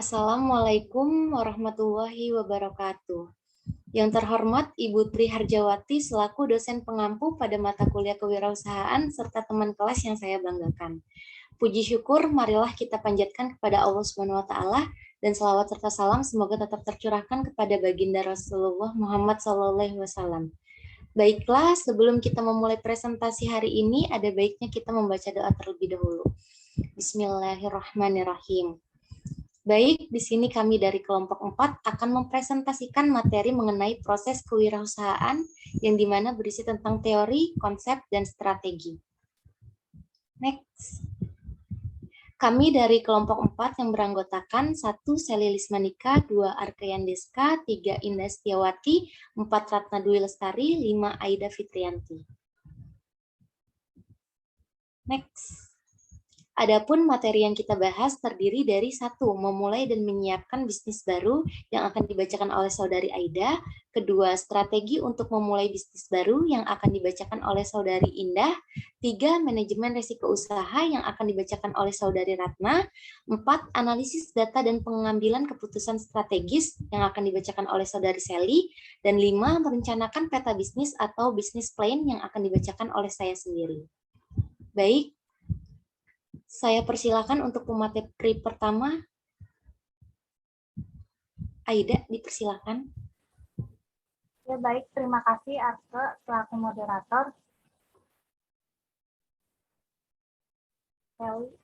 Assalamualaikum warahmatullahi wabarakatuh. Yang terhormat Ibu Tri Harjawati selaku dosen pengampu pada mata kuliah kewirausahaan serta teman kelas yang saya banggakan. Puji syukur marilah kita panjatkan kepada Allah Subhanahu wa taala dan selawat serta salam semoga tetap tercurahkan kepada baginda Rasulullah Muhammad SAW. Baiklah, sebelum kita memulai presentasi hari ini, ada baiknya kita membaca doa terlebih dahulu. Bismillahirrahmanirrahim. Baik, di sini kami dari kelompok 4 akan mempresentasikan materi mengenai proses kewirausahaan yang dimana berisi tentang teori, konsep, dan strategi. Next. Kami dari kelompok 4 yang beranggotakan 1. Seli Lismanika, 2. Arkeyan Deska, 3. Indah Setiawati, 4. Ratna Dwi Lestari, 5. Aida Fitrianti. Next. Adapun materi yang kita bahas terdiri dari 1. Memulai dan menyiapkan bisnis baru yang akan dibacakan oleh Saudari Aida. 2. Strategi untuk memulai bisnis baru yang akan dibacakan oleh Saudari Indah. 3. Manajemen risiko usaha yang akan dibacakan oleh Saudari Ratna. 4. Analisis data dan pengambilan keputusan strategis yang akan dibacakan oleh Saudari Seli. Dan 5. Merencanakan peta bisnis atau business plan yang akan dibacakan oleh saya sendiri. Baik. Saya persilakan untuk pemateri pertama. Aida, dipersilakan. Ya, baik, terima kasih Arke selaku moderator. Kelly.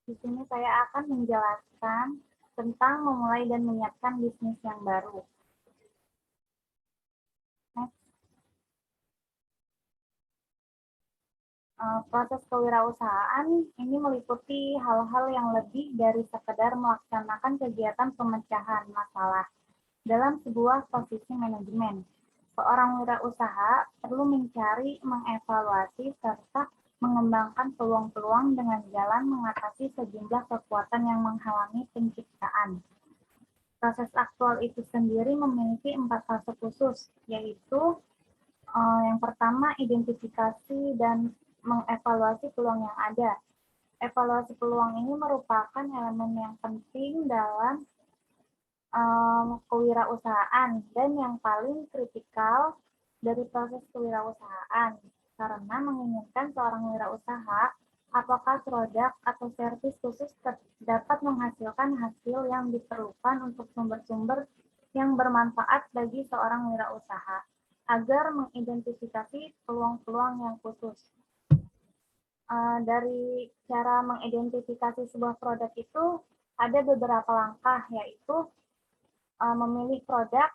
Di sini saya akan menjelaskan tentang memulai dan menyiapkan bisnis yang baru. Proses kewirausahaan ini meliputi hal-hal yang lebih dari sekedar melaksanakan kegiatan pemecahan masalah dalam sebuah posisi manajemen. Seorang wirausaha perlu mencari, mengevaluasi, serta mengembangkan peluang-peluang dengan jalan mengatasi sejumlah kekuatan yang menghalangi penciptaan. Proses aktual itu sendiri memiliki 4 fase khusus, yaitu yang pertama identifikasi dan mengevaluasi peluang yang ada. Evaluasi peluang ini merupakan elemen yang penting dalam kewirausahaan dan yang paling kritikal dari proses kewirausahaan karena menginginkan seorang wirausaha apakah produk atau servis khusus dapat menghasilkan hasil yang diperlukan untuk sumber-sumber yang bermanfaat bagi seorang wirausaha agar mengidentifikasi peluang-peluang yang khusus. Dari cara mengidentifikasi sebuah produk itu ada beberapa langkah, yaitu memilih produk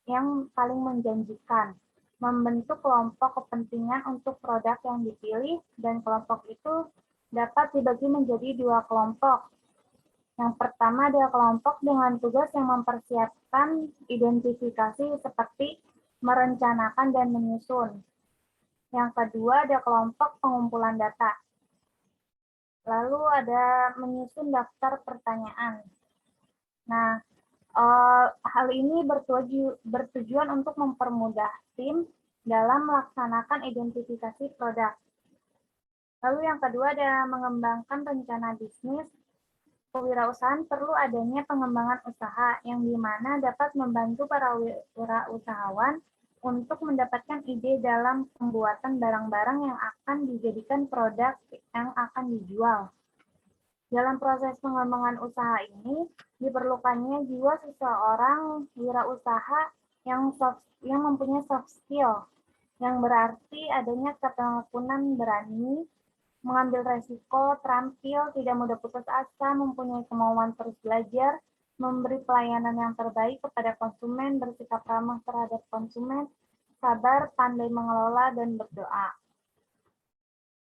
yang paling menjanjikan, membentuk kelompok kepentingan untuk produk yang dipilih, dan kelompok itu dapat dibagi menjadi 2 kelompok. Yang pertama adalah kelompok dengan tugas yang mempersiapkan identifikasi seperti merencanakan dan menyusun. Yang kedua ada kelompok pengumpulan data. Lalu ada menyusun daftar pertanyaan. Nah, hal ini bertujuan untuk mempermudah tim dalam melaksanakan identifikasi produk. Lalu yang kedua ada mengembangkan rencana bisnis. Kewirausahaan perlu adanya pengembangan usaha yang dimana dapat membantu para wirausahawan untuk mendapatkan ide dalam pembuatan barang-barang yang akan dijadikan produk yang akan dijual. Dalam proses pengembangan usaha ini, diperlukannya jiwa seseorang wirausaha yang mempunyai soft skill, yang berarti adanya ketekunan berani, mengambil resiko, terampil, tidak mudah putus asa, mempunyai kemauan terus belajar, memberi pelayanan yang terbaik kepada konsumen, bersikap ramah terhadap konsumen, sabar, pandai mengelola, dan berdoa.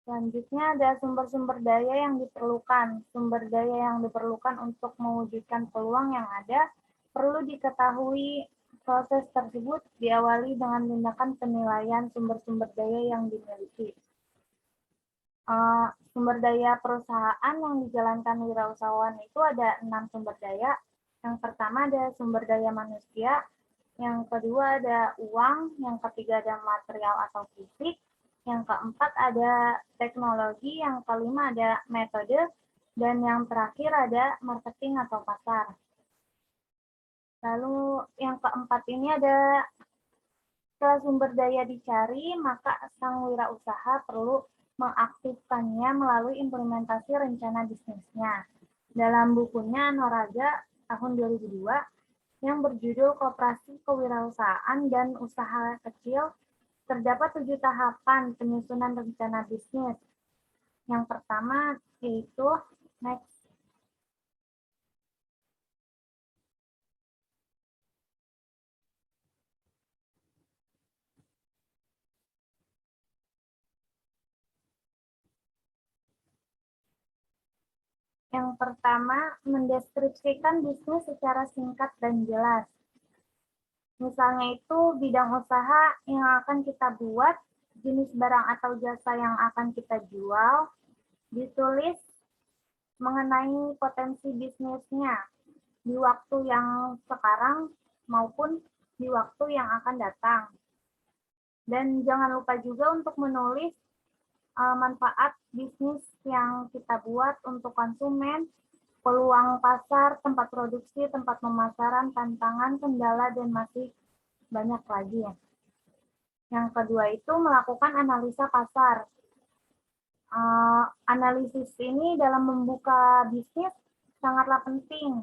Selanjutnya ada sumber-sumber daya yang diperlukan. Sumber daya yang diperlukan untuk mewujudkan peluang yang ada perlu diketahui. Proses tersebut diawali dengan tindakan penilaian sumber-sumber daya yang dimiliki. Sumber daya perusahaan yang dijalankan wirausahawan itu ada 6 sumber daya. Yang pertama ada sumber daya manusia, yang kedua ada uang, yang ketiga ada material atau fisik, yang keempat ada teknologi, yang kelima ada metode, Dan yang terakhir ada marketing atau pasar. Lalu yang keempat ini ada setelah sumber daya dicari, maka sang wirausaha perlu mengaktifkannya melalui implementasi rencana bisnisnya. Dalam bukunya Noraga tahun 2002 yang berjudul Koperasi Kewirausahaan dan Usaha Kecil, terdapat 7 tahapan penyusunan rencana bisnis. Yang pertama yaitu next. Yang pertama, mendeskripsikan bisnis secara singkat dan jelas. Misalnya itu bidang usaha yang akan kita buat, jenis barang atau jasa yang akan kita jual, ditulis mengenai potensi bisnisnya di waktu yang sekarang maupun di waktu yang akan datang. Dan jangan lupa juga untuk menulis manfaat bisnis yang kita buat untuk konsumen, peluang pasar, tempat produksi, tempat pemasaran, tantangan, kendala, dan masih banyak lagi. Yang kedua itu melakukan analisa pasar. Analisis ini dalam membuka bisnis sangatlah penting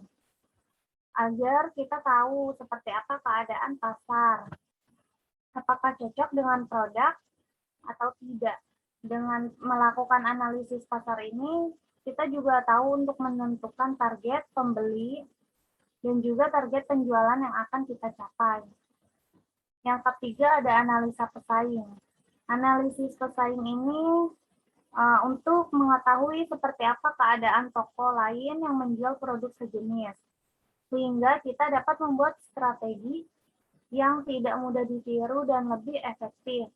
agar kita tahu seperti apa keadaan pasar. Apakah cocok dengan produk atau tidak. Dengan melakukan analisis pasar ini, kita juga tahu untuk menentukan target pembeli dan juga target penjualan yang akan kita capai. Yang ketiga ada analisa pesaing. Analisis pesaing ini untuk mengetahui seperti apa keadaan toko lain yang menjual produk sejenis, sehingga kita dapat membuat strategi yang tidak mudah ditiru dan lebih efektif.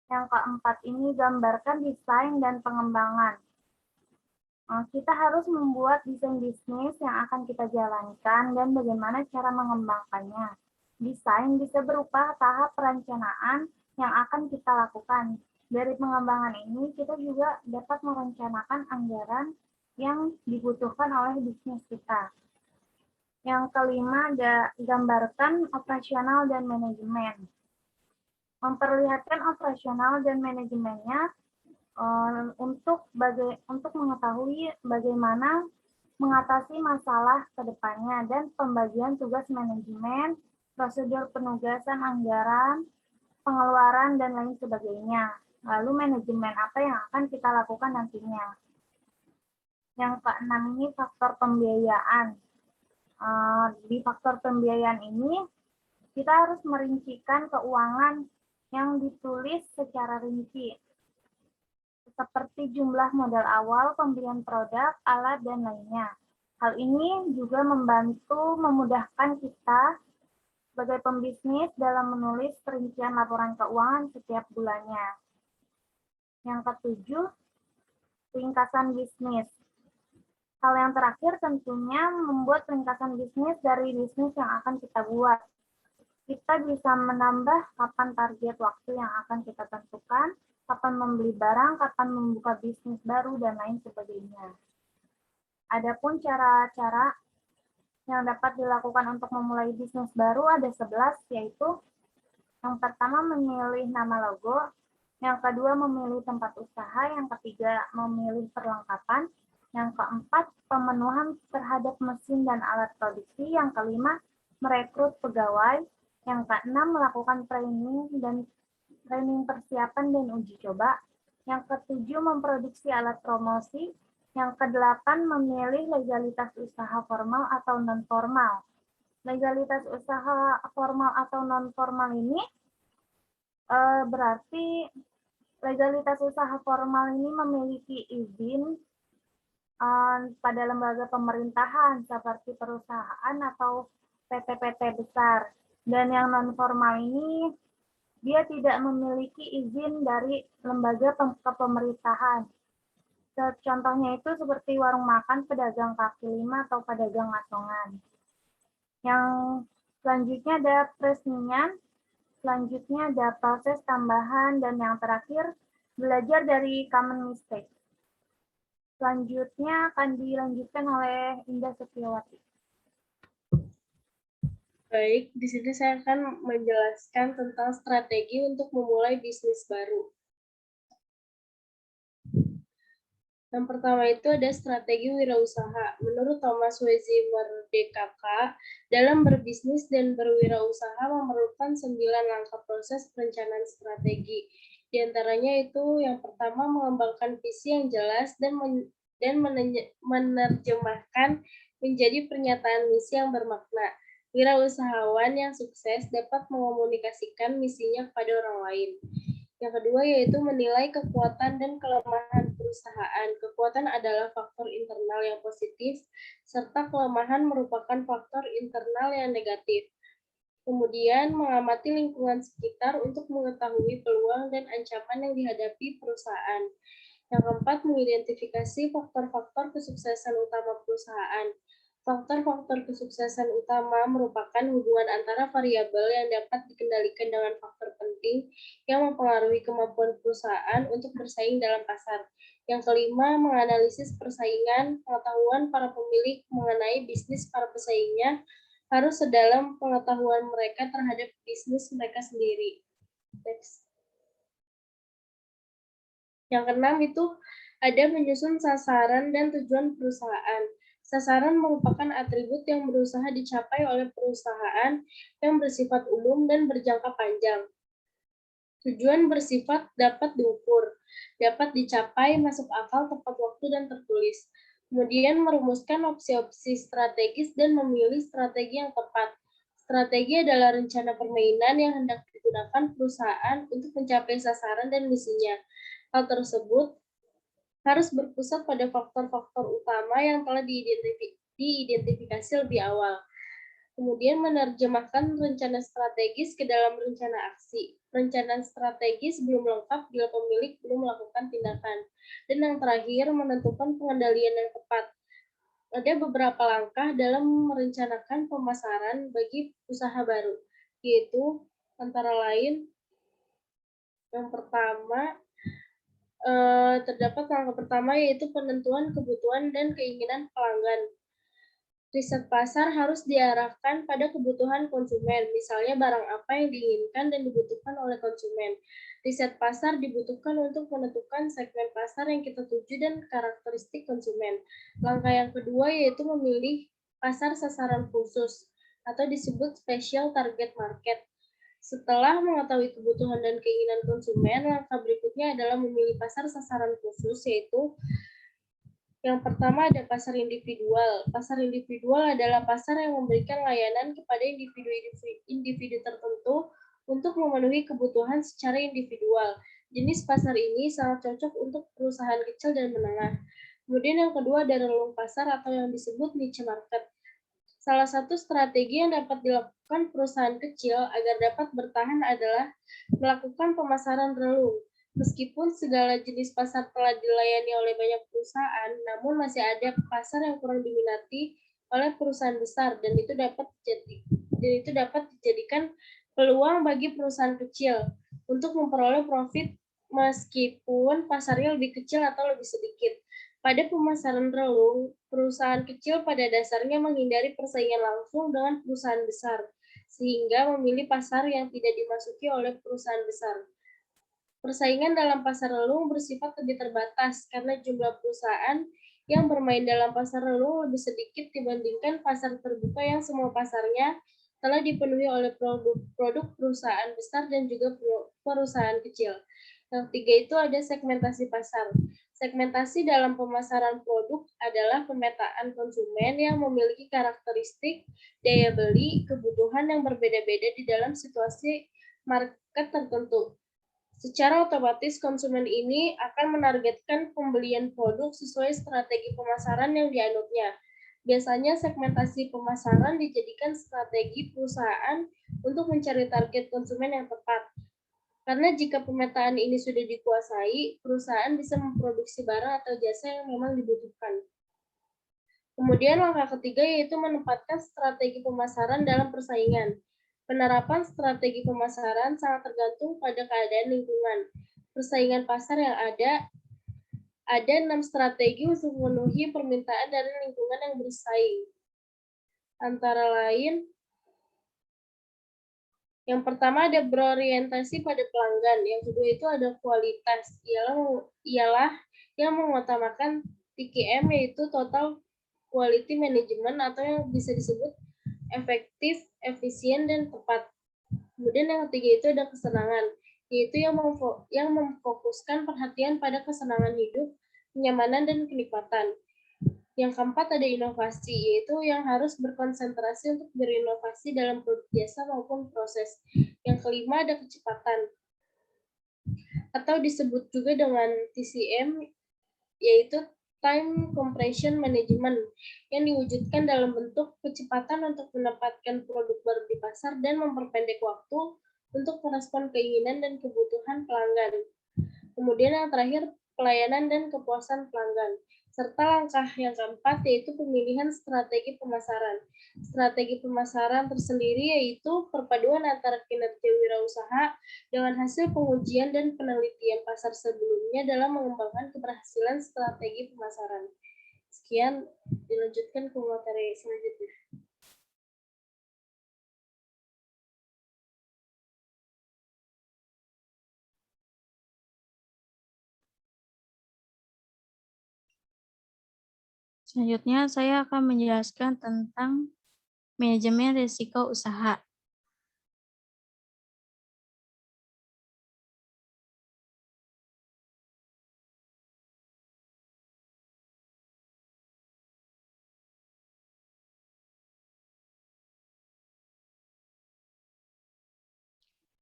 Yang keempat ini gambarkan desain dan pengembangan. Kita harus membuat desain bisnis yang akan kita jalankan dan bagaimana cara mengembangkannya. Desain bisa berupa tahap perencanaan yang akan kita lakukan. Dari pengembangan ini, kita juga dapat merencanakan anggaran yang dibutuhkan oleh bisnis kita. Yang kelima, ada gambarkan operasional dan manajemen. Memperlihatkan operasional dan manajemennya untuk mengetahui bagaimana mengatasi masalah ke depannya dan pembagian tugas manajemen, prosedur penugasan anggaran, pengeluaran, dan lain sebagainya. Lalu manajemen apa yang akan kita lakukan nantinya. Yang keenam ini faktor pembiayaan. Di faktor pembiayaan ini, kita harus merincikan keuangan yang ditulis secara rinci, seperti jumlah modal awal, pembelian produk, alat, dan lainnya. Hal ini juga memudahkan kita sebagai pembisnis dalam menulis perincian laporan keuangan setiap bulannya. Yang ketujuh, ringkasan bisnis. Hal yang terakhir tentunya membuat ringkasan bisnis dari bisnis yang akan kita buat. Kita bisa menambah kapan target waktu yang akan kita tentukan, kapan membeli barang, kapan membuka bisnis baru, dan lain sebagainya. Adapun cara-cara yang dapat dilakukan untuk memulai bisnis baru ada 11, yaitu yang pertama memilih nama logo, yang kedua memilih tempat usaha, yang ketiga memilih perlengkapan, yang keempat pemenuhan terhadap mesin dan alat produksi, yang kelima merekrut pegawai, yang keenam melakukan training persiapan dan uji coba, yang ketujuh memproduksi alat promosi, yang kedelapan memilih legalitas usaha formal atau non-formal. Legalitas usaha formal atau non-formal ini berarti legalitas usaha formal ini memiliki izin pada lembaga pemerintahan seperti perusahaan atau PT-PT besar. Dan yang non-formal ini dia tidak memiliki izin dari lembaga kepemerintahan. Contohnya itu seperti warung makan, pedagang kaki lima, atau pedagang asongan. Yang selanjutnya ada peresmian, selanjutnya ada proses tambahan, dan yang terakhir belajar dari common mistake. Selanjutnya akan dilanjutkan oleh Indah Setiawati. Baik, di sini saya akan menjelaskan tentang strategi untuk memulai bisnis baru. Yang pertama itu ada strategi wirausaha. Menurut Thomas Wezi Merdeka, dalam berbisnis dan berwirausaha memerlukan 9 langkah proses perencanaan strategi. Di antaranya itu yang pertama mengembangkan visi yang jelas dan menerjemahkan menjadi pernyataan misi yang bermakna. Wirausahawan yang sukses dapat mengomunikasikan misinya kepada orang lain. Yang kedua yaitu menilai kekuatan dan kelemahan perusahaan. Kekuatan adalah faktor internal yang positif, serta kelemahan merupakan faktor internal yang negatif. Kemudian mengamati lingkungan sekitar untuk mengetahui peluang dan ancaman yang dihadapi perusahaan. Yang keempat, mengidentifikasi faktor-faktor kesuksesan utama perusahaan. Faktor-faktor kesuksesan utama merupakan hubungan antara variabel yang dapat dikendalikan dengan faktor penting yang mempengaruhi kemampuan perusahaan untuk bersaing dalam pasar. Yang kelima, menganalisis persaingan. Pengetahuan para pemilik mengenai bisnis para pesaingnya harus sedalam pengetahuan mereka terhadap bisnis mereka sendiri. Next. Yang keenam itu ada menyusun sasaran dan tujuan perusahaan. Sasaran merupakan atribut yang berusaha dicapai oleh perusahaan yang bersifat umum dan berjangka panjang. Tujuan bersifat dapat diukur, dapat dicapai, masuk akal, tepat waktu, dan tertulis. Kemudian merumuskan opsi-opsi strategis dan memilih strategi yang tepat. Strategi adalah rencana permainan yang hendak digunakan perusahaan untuk mencapai sasaran dan misinya. Hal tersebut harus berpusat pada faktor-faktor utama yang telah diidentifikasi lebih awal. Kemudian menerjemahkan rencana strategis ke dalam rencana aksi. Perencanaan strategis belum lengkap bila pemilik belum melakukan tindakan. Dan yang terakhir, menentukan pengendalian yang tepat. Ada beberapa langkah dalam merencanakan pemasaran bagi usaha baru, yaitu antara lain yang pertama, terdapat langkah pertama yaitu penentuan kebutuhan dan keinginan pelanggan. Riset pasar harus diarahkan pada kebutuhan konsumen, misalnya barang apa yang diinginkan dan dibutuhkan oleh konsumen. Riset pasar dibutuhkan untuk menentukan segmen pasar yang kita tuju dan karakteristik konsumen. Langkah yang kedua yaitu memilih pasar sasaran khusus atau disebut special target market. Setelah mengetahui kebutuhan dan keinginan konsumen, langkah berikutnya adalah memilih pasar sasaran khusus, yaitu yang pertama ada pasar individual. Pasar individual adalah pasar yang memberikan layanan kepada individu tertentu untuk memenuhi kebutuhan secara individual. Jenis pasar ini sangat cocok untuk perusahaan kecil dan menengah. Kemudian yang kedua ada relung pasar atau yang disebut niche market. Salah satu strategi yang dapat dilakukan perusahaan kecil agar dapat bertahan adalah melakukan pemasaran relung. Meskipun segala jenis pasar telah dilayani oleh banyak perusahaan, namun masih ada pasar yang kurang diminati oleh perusahaan besar dan itu dapat dijadikan peluang bagi perusahaan kecil untuk memperoleh profit meskipun pasarnya lebih kecil atau lebih sedikit. Pada pemasaran relung, perusahaan kecil pada dasarnya menghindari persaingan langsung dengan perusahaan besar, sehingga memilih pasar yang tidak dimasuki oleh perusahaan besar. Persaingan dalam pasar relung bersifat lebih terbatas karena jumlah perusahaan yang bermain dalam pasar relung lebih sedikit dibandingkan pasar terbuka yang semua pasarnya telah dipenuhi oleh produk perusahaan besar dan juga perusahaan kecil. Yang ketiga itu ada segmentasi pasar. Segmentasi dalam pemasaran produk adalah pemetaan konsumen yang memiliki karakteristik daya beli, kebutuhan yang berbeda-beda di dalam situasi market tertentu. Secara otomatis konsumen ini akan menargetkan pembelian produk sesuai strategi pemasaran yang dianutnya. Biasanya segmentasi pemasaran dijadikan strategi perusahaan untuk mencari target konsumen yang tepat. Karena jika pemetaan ini sudah dikuasai, perusahaan bisa memproduksi barang atau jasa yang memang dibutuhkan. Kemudian langkah ketiga yaitu menempatkan strategi pemasaran dalam persaingan. Penerapan strategi pemasaran sangat tergantung pada keadaan lingkungan. Persaingan pasar yang ada Ada 6 strategi untuk memenuhi permintaan dari lingkungan yang bersaing. Antara lain, yang pertama ada berorientasi pada pelanggan. Yang kedua itu ada kualitas. Ialah yang mengutamakan TQM, yaitu Total Quality Management, atau yang bisa disebut efektif, efisien, dan tepat. Kemudian yang ketiga itu ada kesenangan, yaitu yang memfokuskan perhatian pada kesenangan hidup, kenyamanan, dan kenikmatan. Yang keempat ada inovasi, yaitu yang harus berkonsentrasi untuk berinovasi dalam produk jasa maupun proses. Yang kelima ada kecepatan, atau disebut juga dengan TCM, yaitu Time Compression Management, yang diwujudkan dalam bentuk kecepatan untuk menempatkan produk baru di pasar dan memperpendek waktu untuk merespon keinginan dan kebutuhan pelanggan. Kemudian yang terakhir, pelayanan dan kepuasan pelanggan. Serta langkah yang keempat, yaitu pemilihan strategi pemasaran. Strategi pemasaran tersendiri yaitu perpaduan antara kinerja wirausaha dengan hasil pengujian dan penelitian pasar sebelumnya dalam mengembangkan keberhasilan strategi pemasaran. Sekian, dilanjutkan ke materi selanjutnya. Selanjutnya, saya akan menjelaskan tentang manajemen risiko usaha.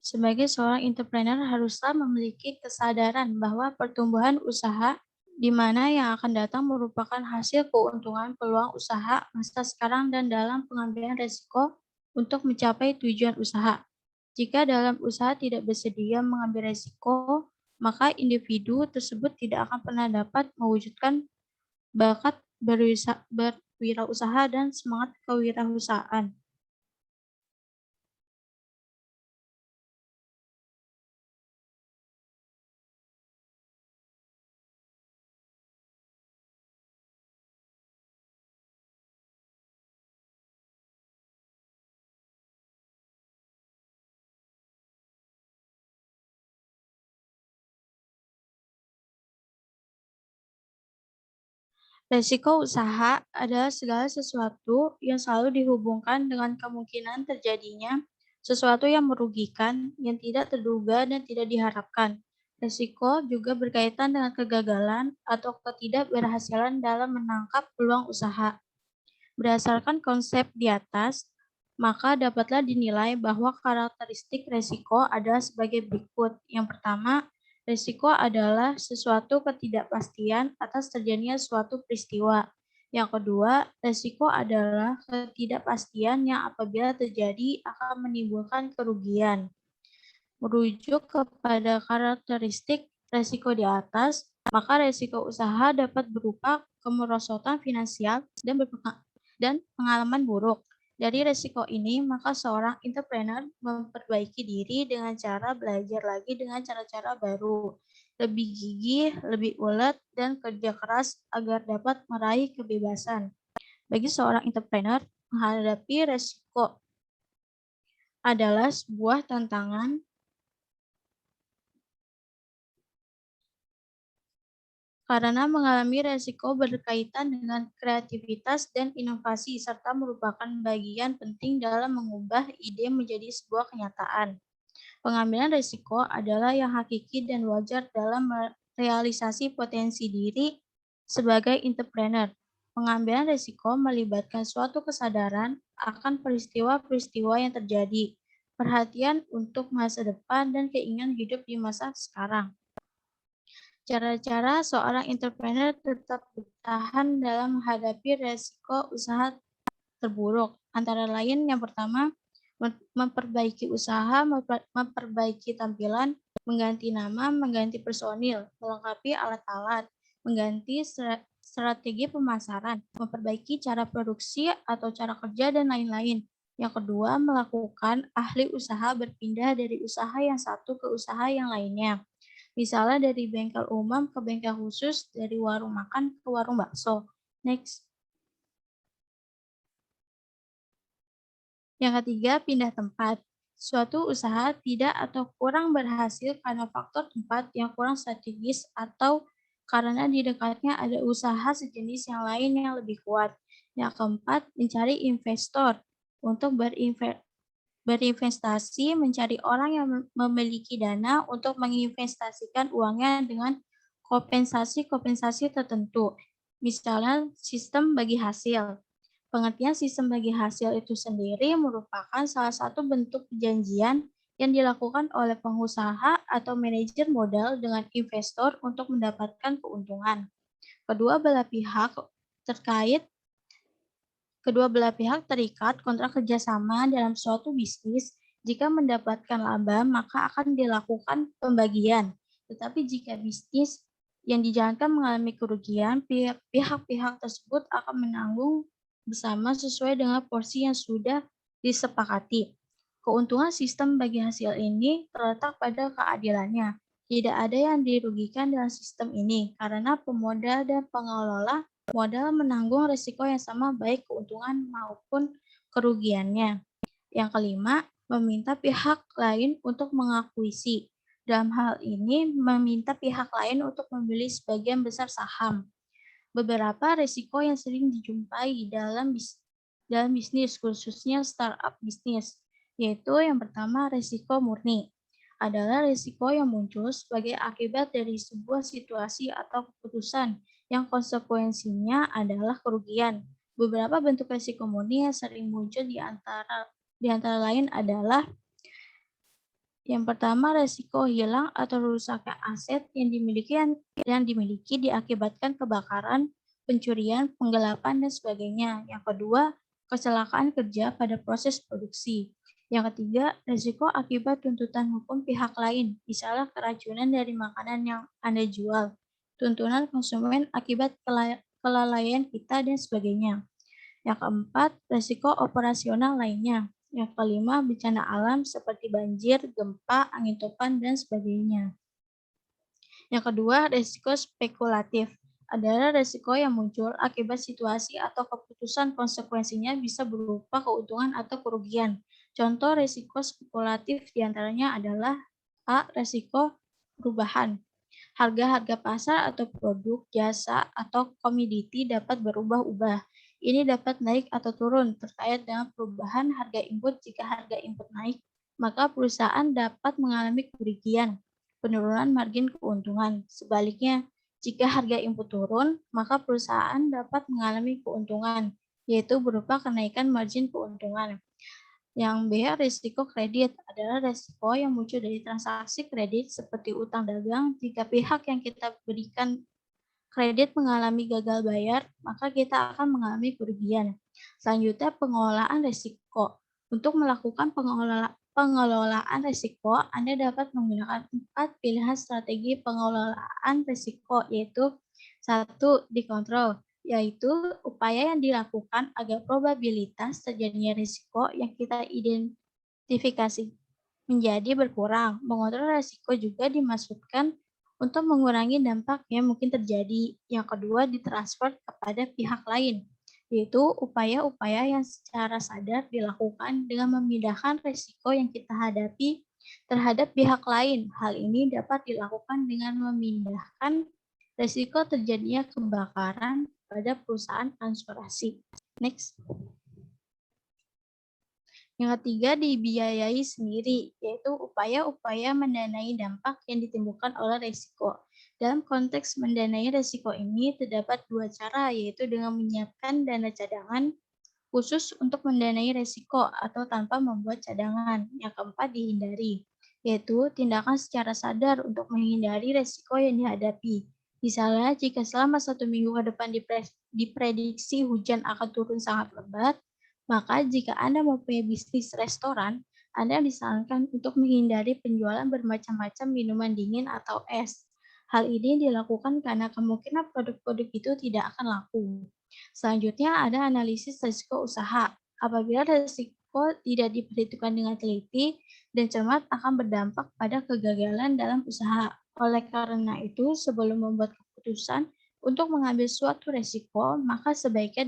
Sebagai seorang entrepreneur haruslah memiliki kesadaran bahwa pertumbuhan usaha di mana yang akan datang merupakan hasil keuntungan peluang usaha masa sekarang dan dalam pengambilan risiko untuk mencapai tujuan usaha. Jika dalam usaha tidak bersedia mengambil risiko, maka individu tersebut tidak akan pernah dapat mewujudkan bakat berwirausaha dan semangat kewirausahaan. Resiko usaha adalah segala sesuatu yang selalu dihubungkan dengan kemungkinan terjadinya sesuatu yang merugikan, yang tidak terduga dan tidak diharapkan. Resiko juga berkaitan dengan kegagalan atau ketidakberhasilan dalam menangkap peluang usaha. Berdasarkan konsep di atas, maka dapatlah dinilai bahwa karakteristik resiko adalah sebagai berikut. Yang pertama, risiko adalah sesuatu ketidakpastian atas terjadinya suatu peristiwa. Yang kedua, risiko adalah ketidakpastian yang apabila terjadi akan menimbulkan kerugian. Merujuk kepada karakteristik risiko di atas, maka risiko usaha dapat berupa kemerosotan finansial dan pengalaman buruk. Dari risiko ini, maka seorang entrepreneur memperbaiki diri dengan cara belajar lagi dengan cara-cara baru, lebih gigih, lebih ulet, dan kerja keras agar dapat meraih kebebasan. Bagi seorang entrepreneur, menghadapi risiko adalah sebuah tantangan karena mengalami resiko berkaitan dengan kreativitas dan inovasi serta merupakan bagian penting dalam mengubah ide menjadi sebuah kenyataan. Pengambilan risiko adalah yang hakiki dan wajar dalam realisasi potensi diri sebagai entrepreneur. Pengambilan risiko melibatkan suatu kesadaran akan peristiwa-peristiwa yang terjadi, perhatian untuk masa depan, dan keinginan hidup di masa sekarang. Cara-cara seorang entrepreneur tetap bertahan dalam menghadapi resiko usaha terburuk. Antara lain, yang pertama, memperbaiki usaha, memperbaiki tampilan, mengganti nama, mengganti personil, melengkapi alat-alat, mengganti strategi pemasaran, memperbaiki cara produksi atau cara kerja, dan lain-lain. Yang kedua, melakukan ahli usaha berpindah dari usaha yang satu ke usaha yang lainnya. Misalnya dari bengkel umum ke bengkel khusus, dari warung makan ke warung bakso. Next. Yang ketiga, pindah tempat. Suatu usaha tidak atau kurang berhasil karena faktor tempat yang kurang strategis atau karena di dekatnya ada usaha sejenis yang lain yang lebih kuat. Yang keempat, mencari investor untuk berinvestasi, mencari orang yang memiliki dana untuk menginvestasikan uangnya dengan kompensasi-kompensasi tertentu. Misalnya sistem bagi hasil. Pengertian sistem bagi hasil itu sendiri merupakan salah satu bentuk perjanjian yang dilakukan oleh pengusaha atau manajer modal dengan investor untuk mendapatkan keuntungan. Kedua belah pihak terkait Kedua belah pihak terikat kontrak kerjasama dalam suatu bisnis. Jika mendapatkan laba, maka akan dilakukan pembagian. Tetapi jika bisnis yang dijalankan mengalami kerugian, pihak-pihak tersebut akan menanggung bersama sesuai dengan porsi yang sudah disepakati. Keuntungan sistem bagi hasil ini terletak pada keadilannya. Tidak ada yang dirugikan dalam sistem ini karena pemodal dan pengelola modal menanggung risiko yang sama baik keuntungan maupun kerugiannya. Yang kelima, meminta pihak lain untuk mengakuisisi. Dalam hal ini, meminta pihak lain untuk membeli sebagian besar saham. Beberapa risiko yang sering dijumpai dalam bisnis, khususnya startup bisnis, yaitu yang pertama risiko murni. Adalah risiko yang muncul sebagai akibat dari sebuah situasi atau keputusan yang konsekuensinya adalah kerugian. Beberapa bentuk risiko murni yang sering muncul di antara lain adalah yang pertama, risiko hilang atau rusaknya aset yang dimiliki diakibatkan kebakaran, pencurian, penggelapan, dan sebagainya. Yang kedua, kecelakaan kerja pada proses produksi. Yang ketiga, risiko akibat tuntutan hukum pihak lain, misalnya keracunan dari makanan yang Anda jual, tuntutan konsumen akibat kelalaian kita, dan sebagainya. Yang keempat, risiko operasional lainnya. Yang kelima, bencana alam seperti banjir, gempa, angin topan, dan sebagainya. Yang kedua, risiko spekulatif. Adalah risiko yang muncul akibat situasi atau keputusan konsekuensinya bisa berupa keuntungan atau kerugian. Contoh risiko spekulatif diantaranya adalah A. Risiko perubahan. Harga-harga pasar atau produk, jasa, atau komoditi dapat berubah-ubah. Ini dapat naik atau turun terkait dengan perubahan harga input. Jika harga input naik, maka perusahaan dapat mengalami kerugian, penurunan margin keuntungan. Sebaliknya, jika harga input turun, maka perusahaan dapat mengalami keuntungan, yaitu berupa kenaikan margin keuntungan. Yang B, risiko kredit adalah risiko yang muncul dari transaksi kredit seperti utang dagang. Jika pihak yang kita berikan kredit mengalami gagal bayar, maka kita akan mengalami kerugian. Selanjutnya, pengelolaan risiko. Untuk melakukan pengelolaan risiko, Anda dapat menggunakan 4 pilihan strategi pengelolaan risiko, yaitu 1. Dikontrol, yaitu upaya yang dilakukan agar probabilitas terjadinya risiko yang kita identifikasi menjadi berkurang. Mengontrol risiko juga dimaksudkan untuk mengurangi dampak yang mungkin terjadi. Yang kedua, ditransfer kepada pihak lain, yaitu upaya-upaya yang secara sadar dilakukan dengan memindahkan risiko yang kita hadapi terhadap pihak lain. Hal ini dapat dilakukan dengan memindahkan risiko terjadinya kebakaran pada perusahaan asuransi. Next. Yang ketiga, dibiayai sendiri, yaitu upaya-upaya mendanai dampak yang ditimbulkan oleh risiko. Dalam konteks mendanai risiko ini, terdapat 2 cara, yaitu dengan menyiapkan dana cadangan khusus untuk mendanai risiko atau tanpa membuat cadangan. Yang keempat, dihindari, yaitu tindakan secara sadar untuk menghindari risiko yang dihadapi. Misalnya, jika selama 1 minggu ke depan diprediksi hujan akan turun sangat lebat, maka jika Anda mempunyai bisnis restoran, Anda disarankan untuk menghindari penjualan bermacam-macam minuman dingin atau es. Hal ini dilakukan karena kemungkinan produk-produk itu tidak akan laku. Selanjutnya ada analisis risiko usaha. Apabila risiko resiko tidak diperhitungkan dengan teliti dan cermat akan berdampak pada kegagalan dalam usaha. Oleh karena itu, sebelum membuat keputusan untuk mengambil suatu resiko, maka sebaiknya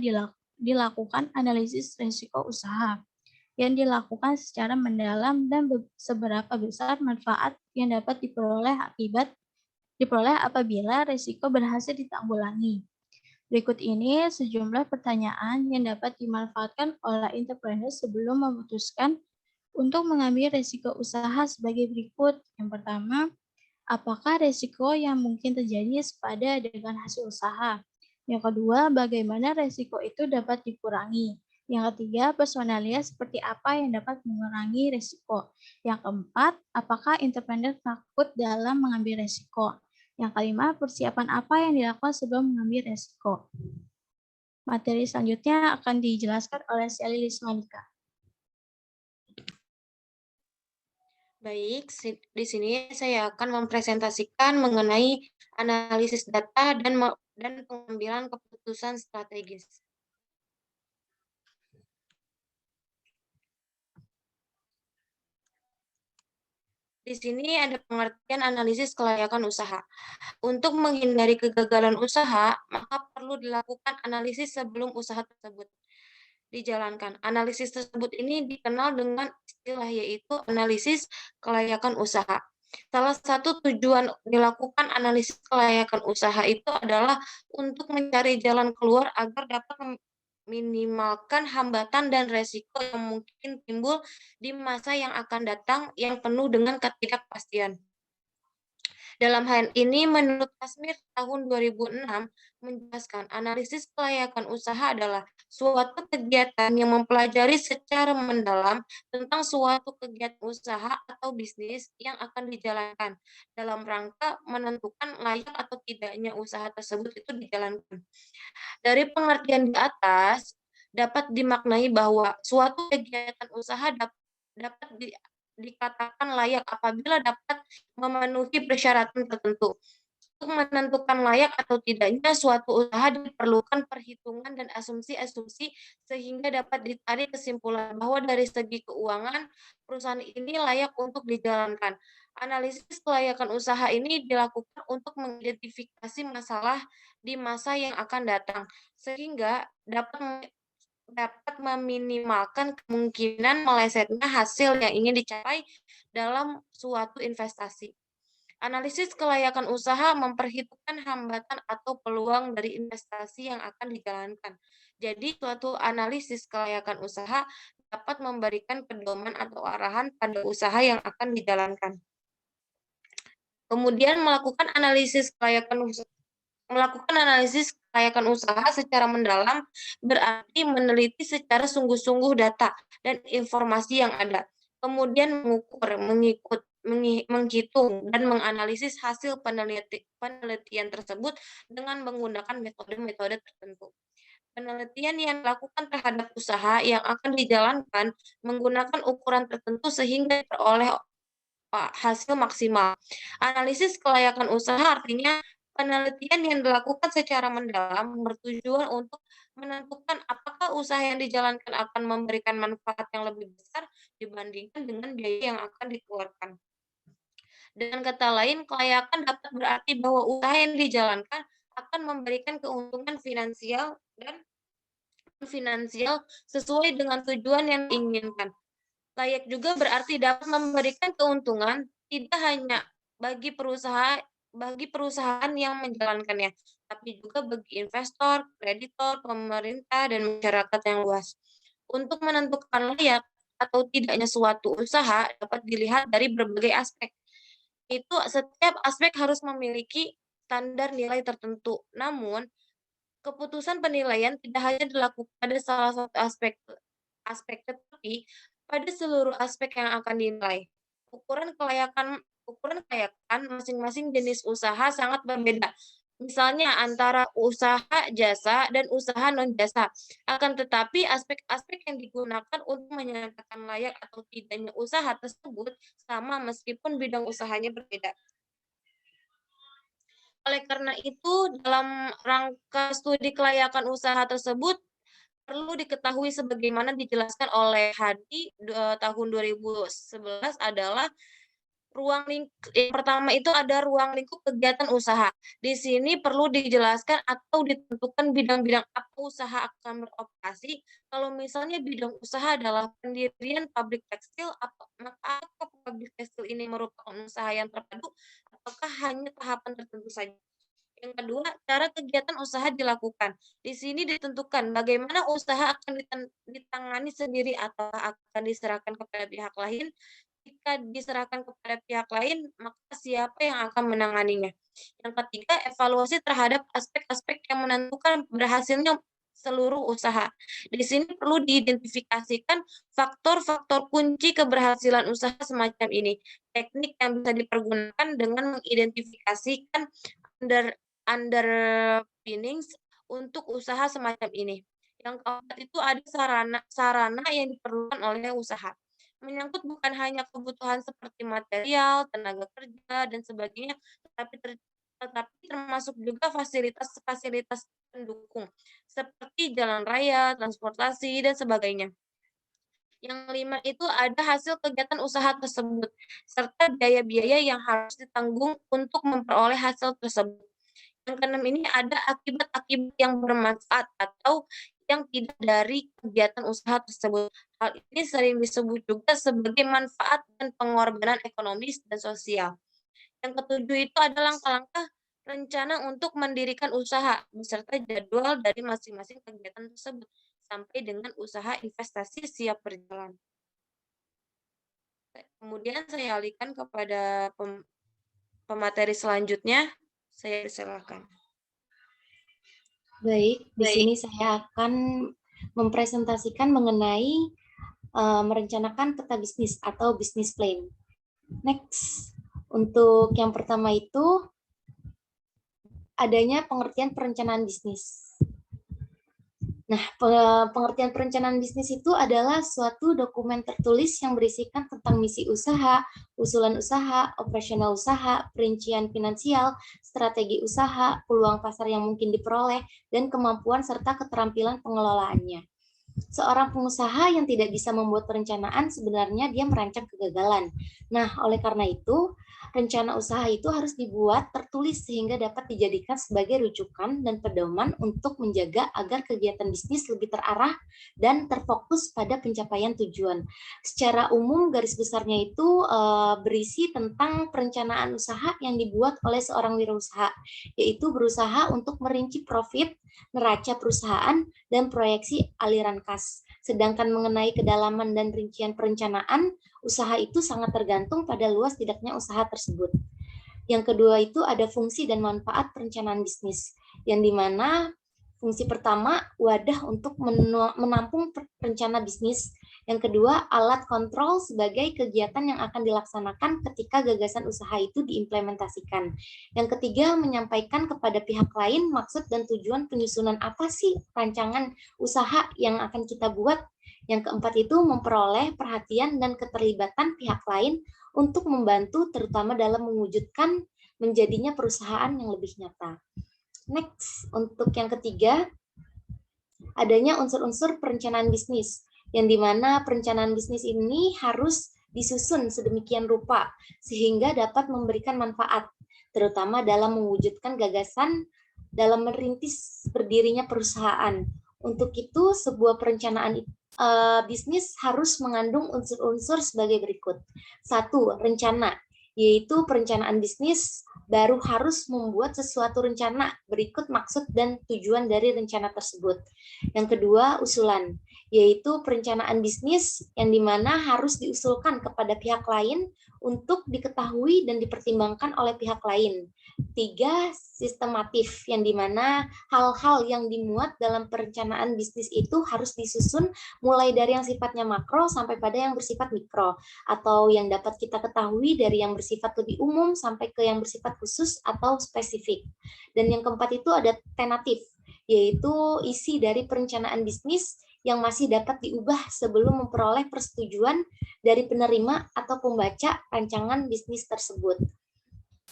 dilakukan analisis resiko usaha yang dilakukan secara mendalam dan seberapa besar manfaat yang dapat diperoleh apabila resiko berhasil ditanggulangi. Berikut ini sejumlah pertanyaan yang dapat dimanfaatkan oleh entrepreneur sebelum memutuskan untuk mengambil resiko usaha sebagai berikut. Yang pertama, apakah resiko yang mungkin terjadi sepada dengan hasil usaha? Yang kedua, bagaimana resiko itu dapat dikurangi? Yang ketiga, personalia seperti apa yang dapat mengurangi resiko? Yang keempat, apakah entrepreneur takut dalam mengambil resiko? Yang kelima, persiapan apa yang dilakukan sebelum mengambil resiko? Materi selanjutnya akan dijelaskan oleh Sally Lismanika. Baik, di sini saya akan mempresentasikan mengenai analisis data dan pengambilan keputusan strategis. Di sini ada pengertian analisis kelayakan usaha. Untuk menghindari kegagalan usaha, maka perlu dilakukan analisis sebelum usaha tersebut dijalankan. Analisis tersebut ini dikenal dengan istilah yaitu analisis kelayakan usaha. Salah satu tujuan dilakukan analisis kelayakan usaha itu adalah untuk mencari jalan keluar agar dapat meminimalkan hambatan dan resiko yang mungkin timbul di masa yang akan datang yang penuh dengan ketidakpastian. Dalam hal ini, menurut Kasmir tahun 2006 menjelaskan analisis kelayakan usaha adalah suatu kegiatan yang mempelajari secara mendalam tentang suatu kegiatan usaha atau bisnis yang akan dijalankan dalam rangka menentukan layak atau tidaknya usaha tersebut itu dijalankan. Dari pengertian di atas, dapat dimaknai bahwa suatu kegiatan usaha dapat dikatakan layak apabila dapat memenuhi persyaratan tertentu. Untuk menentukan layak atau tidaknya suatu usaha diperlukan perhitungan dan asumsi-asumsi sehingga dapat ditarik kesimpulan bahwa dari segi keuangan perusahaan ini layak untuk dijalankan. Analisis kelayakan usaha ini dilakukan untuk mengidentifikasi masalah di masa yang akan datang sehingga dapat meminimalkan kemungkinan melesetnya hasil yang ingin dicapai dalam suatu investasi. Analisis kelayakan usaha memperhitungkan hambatan atau peluang dari investasi yang akan dijalankan. Jadi, suatu analisis kelayakan usaha dapat memberikan pedoman atau arahan pada usaha yang akan dijalankan. Kemudian melakukan analisis kelayakan usaha secara mendalam berarti meneliti secara sungguh-sungguh data dan informasi yang ada. Kemudian mengukur, menghitung, dan menganalisis hasil penelitian tersebut dengan menggunakan metode-metode tertentu. Penelitian yang dilakukan terhadap usaha yang akan dijalankan menggunakan ukuran tertentu sehingga diperoleh hasil maksimal. Analisis kelayakan usaha artinya penelitian yang dilakukan secara mendalam bertujuan untuk menentukan apakah usaha yang dijalankan akan memberikan manfaat yang lebih besar dibandingkan dengan biaya yang akan dikeluarkan. Dengan kata lain, kelayakan dapat berarti bahwa usaha yang dijalankan akan memberikan keuntungan finansial dan finansial sesuai dengan tujuan yang diinginkan. Layak juga berarti dapat memberikan keuntungan tidak hanya bagi perusahaan yang menjalankannya, tapi juga bagi investor, kreditor, pemerintah, dan masyarakat yang luas. Untuk menentukan layak atau tidaknya suatu usaha dapat dilihat dari berbagai aspek. Itu setiap aspek harus memiliki standar nilai tertentu. Namun, keputusan penilaian tidak hanya dilakukan pada salah satu aspek tetapi pada seluruh aspek yang akan dinilai. Ukuran kelayakan masing-masing jenis usaha sangat berbeda. Misalnya antara usaha jasa dan usaha non-jasa. Akan tetapi aspek-aspek yang digunakan untuk menyatakan layak atau tidaknya usaha tersebut sama meskipun bidang usahanya berbeda. Oleh karena itu, dalam rangka studi kelayakan usaha tersebut, perlu diketahui sebagaimana dijelaskan oleh Hadi tahun 2011 adalah yang pertama itu ada ruang lingkup kegiatan usaha. Di sini perlu dijelaskan atau ditentukan bidang-bidang apa usaha akan beroperasi. Kalau misalnya bidang usaha adalah pendirian pabrik tekstil, maka apakah pabrik tekstil ini merupakan usaha yang terpadu ataukah hanya tahapan tertentu saja? Yang kedua, cara kegiatan usaha dilakukan. Di sini ditentukan bagaimana usaha akan ditangani sendiri atau akan diserahkan kepada pihak lain. Jika diserahkan kepada pihak lain, maka siapa yang akan menanganinya? Yang ketiga, evaluasi terhadap aspek-aspek yang menentukan berhasilnya seluruh usaha. Di sini perlu diidentifikasikan faktor-faktor kunci keberhasilan usaha semacam ini. Teknik yang bisa dipergunakan dengan mengidentifikasikan underpinnings untuk usaha semacam ini. Yang keempat itu ada sarana yang diperlukan oleh usaha. Menyangkut bukan hanya kebutuhan seperti material, tenaga kerja, dan sebagainya, tetapi termasuk juga fasilitas-fasilitas pendukung, seperti jalan raya, transportasi, dan sebagainya. Yang kelima itu ada hasil kegiatan usaha tersebut, serta biaya-biaya yang harus ditanggung untuk memperoleh hasil tersebut. Yang keenam ini ada akibat-akibat yang bermanfaat atau yang tidak dari kegiatan usaha tersebut. Hal ini sering disebut juga sebagai manfaat dan pengorbanan ekonomis dan sosial. Yang ketujuh itu ada langkah-langkah rencana untuk mendirikan usaha beserta jadwal dari masing-masing kegiatan tersebut sampai dengan usaha investasi siap berjalan. Kemudian saya alihkan kepada pemateri selanjutnya. Saya silakan. Baik, di sini saya akan mempresentasikan mengenai merencanakan peta bisnis atau business plan. Next, untuk yang pertama itu adanya pengertian perencanaan bisnis. Nah, pengertian perencanaan bisnis itu adalah suatu dokumen tertulis yang berisikan tentang misi usaha, usulan usaha, operasional usaha, perincian finansial, strategi usaha, peluang pasar yang mungkin diperoleh, dan kemampuan serta keterampilan pengelolaannya. Seorang pengusaha yang tidak bisa membuat perencanaan sebenarnya dia merancang kegagalan. Nah, oleh karena itu, rencana usaha itu harus dibuat tertulis sehingga dapat dijadikan sebagai rujukan dan pedoman untuk menjaga agar kegiatan bisnis lebih terarah dan terfokus pada pencapaian tujuan. Secara umum garis besarnya itu berisi tentang perencanaan usaha yang dibuat oleh seorang wirausaha, yaitu berusaha untuk merinci profit, neraca perusahaan, dan proyeksi aliran kas. Sedangkan mengenai kedalaman dan rincian perencanaan, usaha itu sangat tergantung pada luas tidaknya usaha tersebut. Yang kedua itu ada fungsi dan manfaat perencanaan bisnis, yang dimana fungsi pertama, wadah untuk menampung rencana bisnis. Yang kedua, alat kontrol sebagai kegiatan yang akan dilaksanakan ketika gagasan usaha itu diimplementasikan. Yang ketiga, menyampaikan kepada pihak lain maksud dan tujuan penyusunan apa sih rancangan usaha yang akan kita buat. Yang keempat itu memperoleh perhatian dan keterlibatan pihak lain untuk membantu terutama dalam mewujudkan menjadinya perusahaan yang lebih nyata. Next, untuk yang ketiga, adanya unsur-unsur perencanaan bisnis, yang dimana perencanaan bisnis ini harus disusun sedemikian rupa, sehingga dapat memberikan manfaat, terutama dalam mewujudkan gagasan dalam merintis berdirinya perusahaan. Untuk itu, sebuah perencanaan bisnis harus mengandung unsur-unsur sebagai berikut. 1. Rencana, yaitu perencanaan bisnis baru harus membuat sesuatu rencana berikut maksud dan tujuan dari rencana tersebut. Yang kedua, usulan, yaitu perencanaan bisnis yang dimana harus diusulkan kepada pihak lain untuk diketahui dan dipertimbangkan oleh pihak lain. 3. Sistematif, yang dimana hal-hal yang dimuat dalam perencanaan bisnis itu harus disusun mulai dari yang sifatnya makro sampai pada yang bersifat mikro, atau yang dapat kita ketahui dari yang bersifat lebih umum sampai ke yang bersifat khusus atau spesifik. Dan yang keempat itu ada tentatif, yaitu isi dari perencanaan bisnis yang masih dapat diubah sebelum memperoleh persetujuan dari penerima atau pembaca rancangan bisnis tersebut.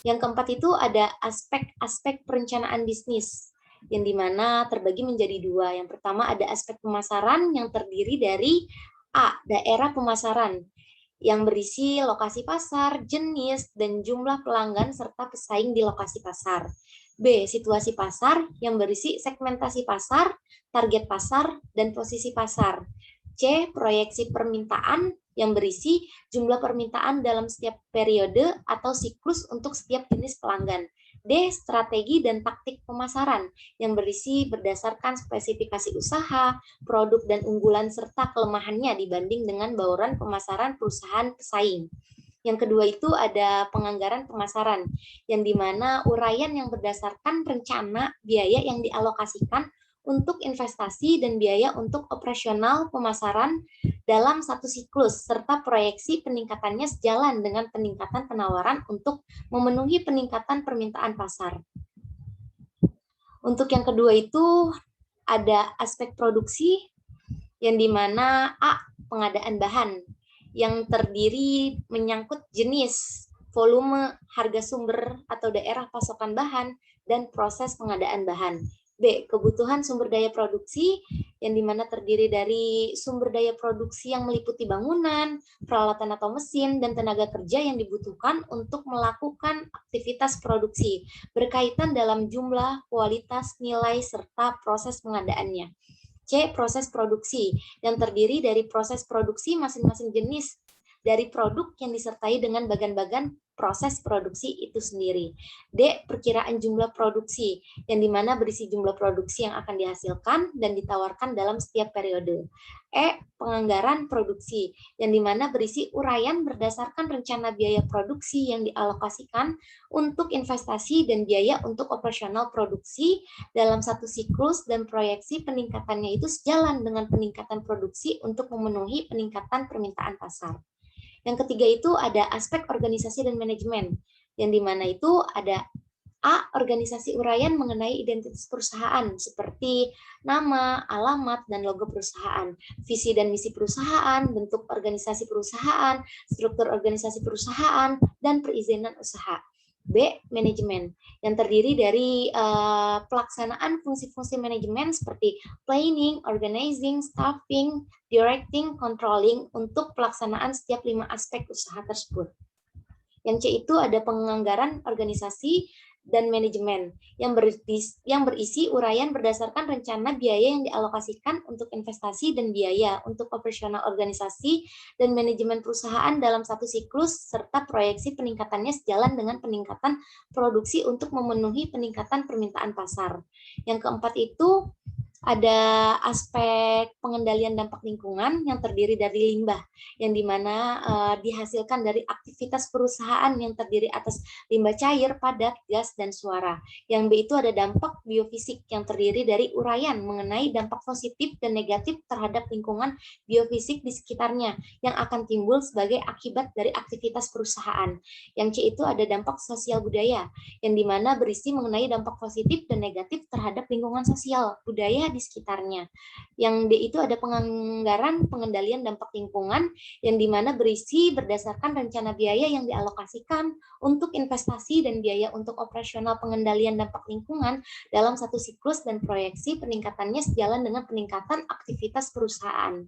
Yang keempat itu ada aspek-aspek perencanaan bisnis, yang dimana terbagi menjadi dua. Yang pertama ada aspek pemasaran yang terdiri dari A. Daerah pemasaran yang berisi lokasi pasar, jenis, dan jumlah pelanggan serta pesaing di lokasi pasar. B. Situasi pasar yang berisi segmentasi pasar, target pasar, dan posisi pasar. C. Proyeksi permintaan yang berisi jumlah permintaan dalam setiap periode atau siklus untuk setiap jenis pelanggan. D. Strategi dan taktik pemasaran yang berisi berdasarkan spesifikasi usaha, produk dan unggulan serta kelemahannya dibanding dengan bauran pemasaran perusahaan pesaing. Yang kedua itu ada penganggaran pemasaran, yang dimana uraian yang berdasarkan rencana biaya yang dialokasikan untuk investasi dan biaya untuk operasional pemasaran dalam satu siklus, serta proyeksi peningkatannya sejalan dengan peningkatan penawaran untuk memenuhi peningkatan permintaan pasar. Untuk yang kedua itu ada aspek produksi, yang dimana A. Pengadaan bahan, yang terdiri menyangkut jenis, volume, harga sumber atau daerah pasokan bahan, dan proses pengadaan bahan. B. Kebutuhan sumber daya produksi, yang dimana terdiri dari sumber daya produksi yang meliputi bangunan, peralatan atau mesin, dan tenaga kerja yang dibutuhkan untuk melakukan aktivitas produksi, berkaitan dalam jumlah, kualitas, nilai, serta proses pengadaannya. C. Proses produksi, yang terdiri dari proses produksi masing-masing jenis dari produk yang disertai dengan bagan-bagan proses produksi itu sendiri. D. Perkiraan jumlah produksi, yang dimana berisi jumlah produksi yang akan dihasilkan dan ditawarkan dalam setiap periode. E. Penganggaran produksi, yang dimana berisi uraian berdasarkan rencana biaya produksi yang dialokasikan untuk investasi dan biaya untuk operasional produksi dalam satu siklus dan proyeksi peningkatannya itu sejalan dengan peningkatan produksi untuk memenuhi peningkatan permintaan pasar. Yang ketiga itu ada aspek organisasi dan manajemen, yang dimana itu ada A. Organisasi uraian mengenai identitas perusahaan seperti nama, alamat, dan logo perusahaan, visi dan misi perusahaan, bentuk organisasi perusahaan, struktur organisasi perusahaan, dan perizinan usaha. B. Manajemen, yang terdiri dari pelaksanaan fungsi-fungsi manajemen seperti planning, organizing, staffing, directing, controlling untuk pelaksanaan setiap 5 aspek usaha tersebut. Yang C itu ada penganggaran organisasi dan manajemen yang berisi uraian berdasarkan rencana biaya yang dialokasikan untuk investasi dan biaya untuk operasional organisasi dan manajemen perusahaan dalam satu siklus serta proyeksi peningkatannya sejalan dengan peningkatan produksi untuk memenuhi peningkatan permintaan pasar. Yang keempat itu ada aspek pengendalian dampak lingkungan yang terdiri dari limbah, yang dimana dihasilkan dari aktivitas perusahaan yang terdiri atas limbah cair, padat, gas, dan suara. Yang B itu ada dampak biofisik yang terdiri dari uraian mengenai dampak positif dan negatif terhadap lingkungan biofisik di sekitarnya yang akan timbul sebagai akibat dari aktivitas perusahaan. Yang C itu ada dampak sosial budaya, yang dimana berisi mengenai dampak positif dan negatif terhadap lingkungan sosial budaya di sekitarnya. Yang D itu ada penganggaran pengendalian dampak lingkungan, yang dimana berisi berdasarkan rencana biaya yang dialokasikan untuk investasi dan biaya untuk operasional pengendalian dampak lingkungan dalam satu siklus dan proyeksi peningkatannya sejalan dengan peningkatan aktivitas perusahaan.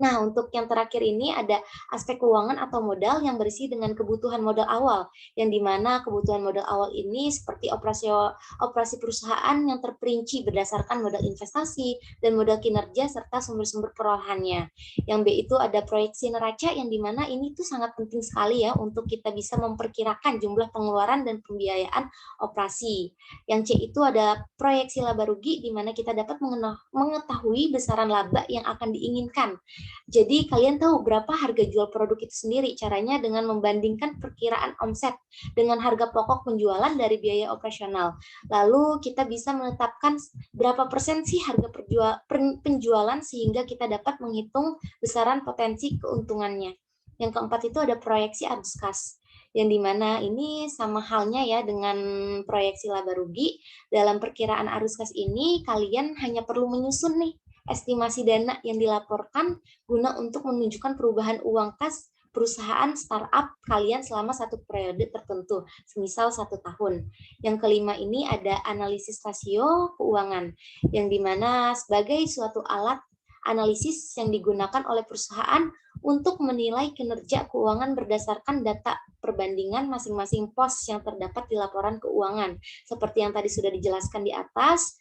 Nah, untuk yang terakhir ini ada aspek keuangan atau modal yang berisi dengan kebutuhan modal awal, yang dimana kebutuhan modal awal ini seperti operasi perusahaan yang terperinci berdasarkan modal investasi dan modal kinerja serta sumber-sumber perolehannya. Yang B itu ada proyeksi neraca, yang dimana ini tuh sangat penting sekali ya untuk kita bisa memperkirakan jumlah pengeluaran dan pembiayaan operasi. Yang C itu ada proyeksi laba rugi, di mana kita dapat mengetahui besaran laba yang akan diinginkan. Jadi kalian tahu berapa harga jual produk itu sendiri. Caranya dengan membandingkan perkiraan omset dengan harga pokok penjualan dari biaya operasional. Lalu kita bisa menetapkan berapa persen sih harga penjualan sehingga kita dapat menghitung besaran potensi keuntungannya. Yang keempat itu ada proyeksi arus kas, yang dimana ini sama halnya ya dengan proyeksi laba rugi. Dalam perkiraan arus kas ini kalian hanya perlu menyusun nih estimasi dana yang dilaporkan guna untuk menunjukkan perubahan uang kas perusahaan startup kalian selama satu periode tertentu, semisal 1 tahun. Yang kelima ini ada analisis rasio keuangan, yang dimana sebagai suatu alat analisis yang digunakan oleh perusahaan untuk menilai kinerja keuangan berdasarkan data perbandingan masing-masing pos yang terdapat di laporan keuangan. Seperti yang tadi sudah dijelaskan di atas,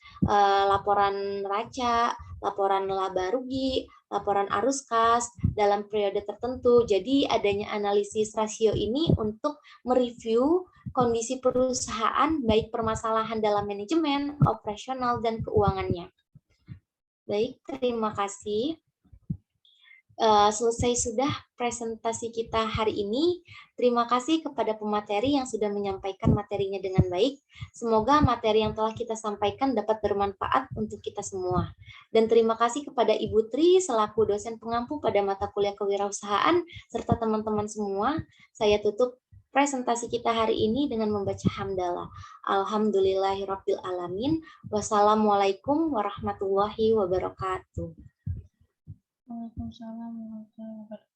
laporan neraca, laporan laba rugi, laporan arus kas dalam periode tertentu. Jadi adanya analisis rasio ini untuk mereview kondisi perusahaan, baik permasalahan dalam manajemen, operasional, dan keuangannya. Baik, terima kasih. Selesai sudah presentasi kita hari ini. Terima kasih kepada pemateri yang sudah menyampaikan materinya dengan baik. Semoga materi yang telah kita sampaikan dapat bermanfaat untuk kita semua. Dan terima kasih kepada Ibu Tri selaku dosen pengampu pada mata kuliah kewirausahaan serta teman-teman semua. Saya tutup presentasi kita hari ini dengan membaca hamdalah. Alhamdulillahirabbil alamin. Wassalamualaikum warahmatullahi wabarakatuh. Waalaikumsalam warahmatullahi wabarakatuh.